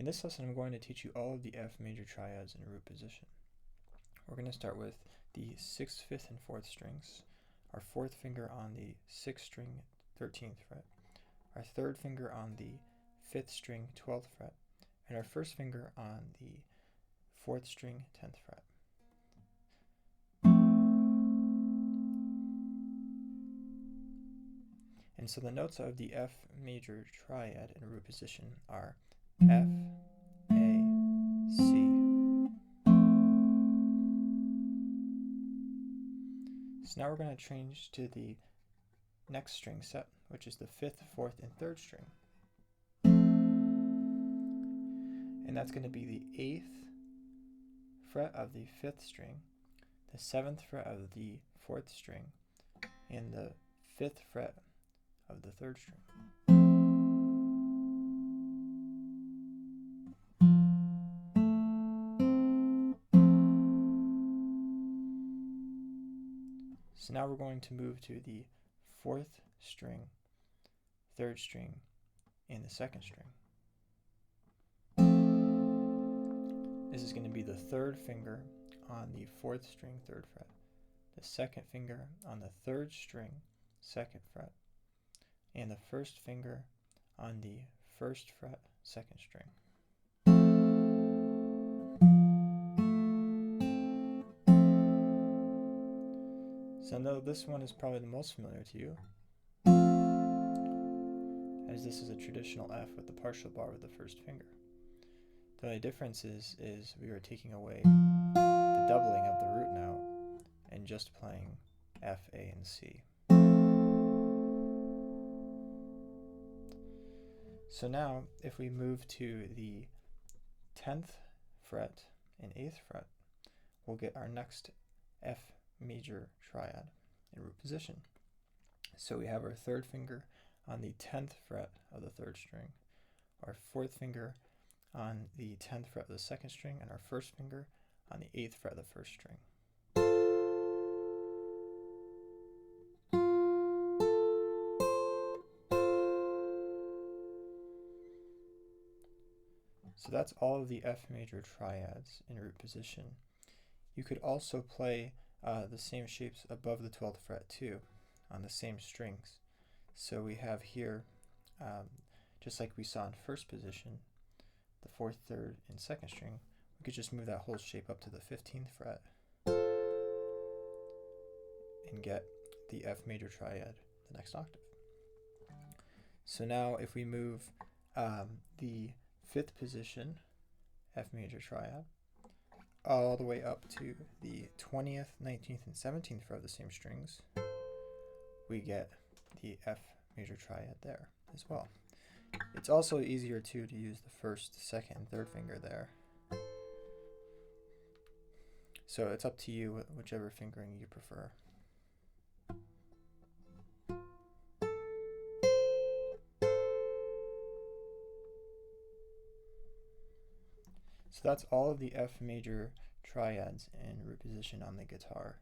this lesson, I'm going to teach you all of the F major triads in root position. We're going to start with the 6th, 5th, and 4th strings, our 4th finger on the 6th string, 13th fret, our 3rd finger on the 5th string, 12th fret, and our 1st finger on the 4th string, 10th fret. And so the notes of the F major triad in root position are F, A, C. So now we're going to change to the next string set, which is the 5th, 4th, and 3rd string. And that's going to be the 8th fret of the 5th string, the 7th fret of the 4th string, and the 5th fret of the 3rd string. So now we're going to move to the 4th string, 3rd string, and the 2nd string. This is going to be the 3rd finger on the 4th string, 3rd fret, the 2nd finger on the 3rd string, 2nd fret, and the 1st finger on the 1st fret, 2nd string. So now this one is probably the most familiar to you, as this is a traditional F with the partial bar with the 1st finger. The only difference is we are taking away the doubling of the root note and just playing F, A, and C. So now, if we move to the 10th fret and 8th fret, we'll get our next F major triad in root position. So we have our 3rd finger on the 10th fret of the 3rd string, our 4th finger on the 10th fret of the 2nd string, and our 1st finger on the 8th fret of the 1st string. So that's all of the F major triads in root position. You could also play the same shapes above the 12th fret too, on the same strings. So we have here, just like we saw in first position, the 4th, 3rd, and 2nd string, we could just move that whole shape up to the 15th fret and get the F major triad the next octave. So now if we move the 5th position F major triad all the way up to the 20th, 19th, and 17th fret of the same strings, we get the F major triad there as well. It's also easier too to use the 1st, 2nd, and 3rd finger there. So it's up to you, whichever fingering you prefer. So that's all of the F major triads in root position on the guitar.